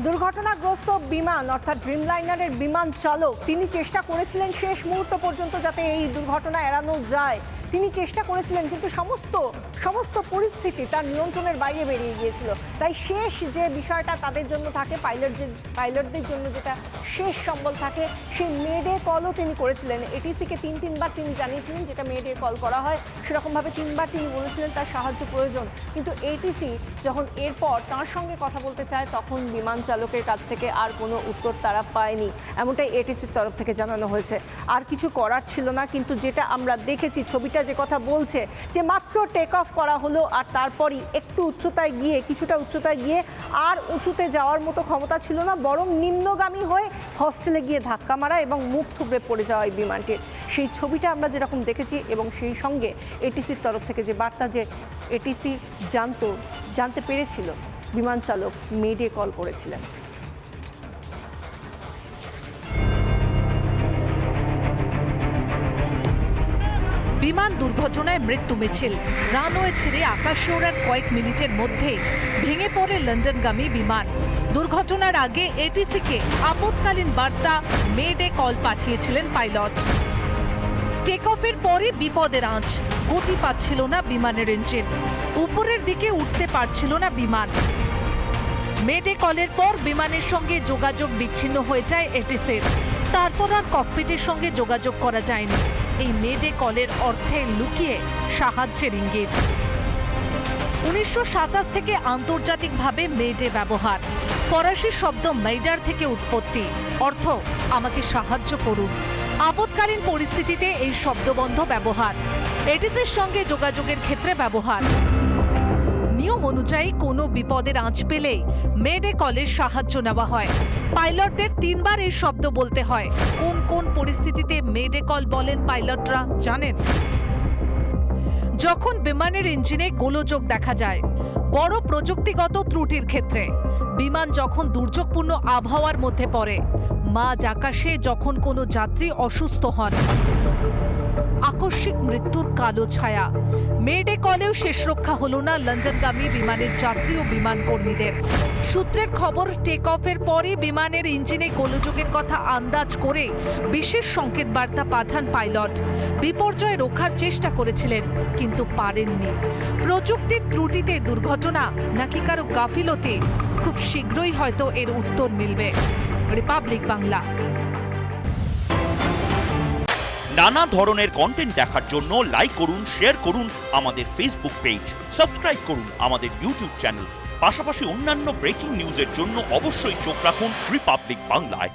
দুর্ঘটনাগ্রস্ত বিমান অর্থাৎ ড্রিমলাইনারের বিমান চালক তিনি চেষ্টা করেছিলেন শেষ মুহূর্ত পর্যন্ত যাতে এই দুর্ঘটনা এড়ানো যায়। তিনি চেষ্টা করেছিলেন, কিন্তু সমস্ত পরিস্থিতি তার নিয়ন্ত্রণের বাইরে বেরিয়ে গিয়েছিল। তাই শেষ যে বিষয়টা তাদের জন্য থাকে, পাইলটদের জন্য যেটা শেষ সম্বল থাকে, সেই মেডে কলও তিনি করেছিলেন। এটিসিকে তিনবার তিনি জানিয়েছিলেন, যেটা মেডে কল করা হয় সেরকমভাবে তিনবার তিনি বলেছিলেন তার সাহায্য প্রয়োজন। কিন্তু এটিসি যখন এরপর তার সঙ্গে কথা বলতে চায়, তখন বিমান চালকের কাছ থেকে আর কোনো উত্তর তারা পায়নি, এমনটাই এটিসির তরফ থেকে জানানো হয়েছে। আর কিছু করার ছিল না, কিন্তু যেটা আমরা দেখেছি ছবিটা যে কথা বলছে যে মাত্র টেক অফ করা হলো, আর তারপরই একটু কিছুটা উচ্চতায় গিয়ে আর উঁচুতে যাওয়ার মতো ক্ষমতা ছিল না, বরং নিম্নগামী হয়ে হস্টেলে গিয়ে ধাক্কা মারা এবং মুখ থুবড়ে পড়ে যাওয়া এই বিমানটির সেই ছবিটা আমরা যেরকম দেখেছি। এবং সেই সঙ্গে এটিসির তরফ থেকে যে বার্তা, যে এটিসি জানতে পেরেছিল বিমান চালক মেডে কল করেছিলেন। বিমান দুর্ঘটনায় মৃত্যু মিছিল, রানওয়ে ছেড়ে আকাশে ওড়ার কয়েক মিনিটের মধ্যেই ভেঙে পড়ে লন্ডনগামী বিমান। দুর্ঘটনার আগে এটিসিকে আপৎকালীন বার্তা মেডে কল পাঠিয়েছিলেন পাইলট। টেক অফের পরে বিপদের আঁচ, গতি পাচ্ছিল না বিমানের ইঞ্জিন, উপরের দিকে উঠতে পারছিল না বিমান। মেডে কলের পর বিমানের সঙ্গে যোগাযোগ বিচ্ছিন্ন হয়ে যায় এটিসির। তারপর আর ককপিটের সঙ্গে যোগাযোগ করা যায়নি। এই মেডে কলের অর্থে লুকিয়ে সাহায্যের ইঙ্গিত। 1927 থেকে আন্তর্জাতিকভাবে মেডে ব্যবহার। ফরাসি শব্দ মেডার থেকে উৎপত্তি, অর্থ আমাকে সাহায্য করুন। আপৎকালীন পরিস্থিতিতে এই শব্দবন্ধ ব্যবহার, এটিসির সঙ্গে যোগাযোগের ক্ষেত্রে ব্যবহার। নিয়ম অনুযায়ী কোনো বিপদের আঁচ পেলেই মেডে কলের সাহায্য নেওয়া হয়। পাইলটদের তিনবার এই শব্দ বলতে হয়। কোন কোন পরিস্থিতিতে মেডে কল বলেন পাইলটরা জানেন? যখন বিমানের ইঞ্জিনে গোলযোগ দেখা যায়, বড় প্রযুক্তিগত ত্রুটির ক্ষেত্রে, বিমান যখন দুর্যোগপূর্ণ আবহাওয়ার মধ্যে পড়ে, মাঝ আকাশে যখন কোনো যাত্রী অসুস্থ হন, আকস্মিক মৃত্যুর কালো ছায়া। মেডে কলেও শেষ রক্ষা হলো না লন্ডনগামী বিমানের যাত্রী ও বিমান কর্মীদের। সূত্রের খবর, টেক অফের পরে বিমানের ইঞ্জিনে গোলযোগের কথা আন্দাজ করে বিশেষ সংকেত বার্তা পাঠান পাইলট। বিপর্যয় রক্ষার চেষ্টা করেছিলেন, কিন্তু পারেননি। প্রযুক্তির ত্রুটিতে দুর্ঘটনা নাকি কারো গাফিলতি, খুব শীঘ্রই হয়তো এর উত্তর মিলবে। রিপাবলিক বাংলা। নানা ধরনের কন্টেন্ট দেখার জন্য লাইক করুন, শেয়ার করুন আমাদের ফেসবুক পেজ, সাবস্ক্রাইব করুন আমাদের ইউটিউব চ্যানেল। পাশাপাশি অন্যান্য ব্রেকিং নিউজের জন্য অবশ্যই চোখ রাখুন রিপাবলিক বাংলায়।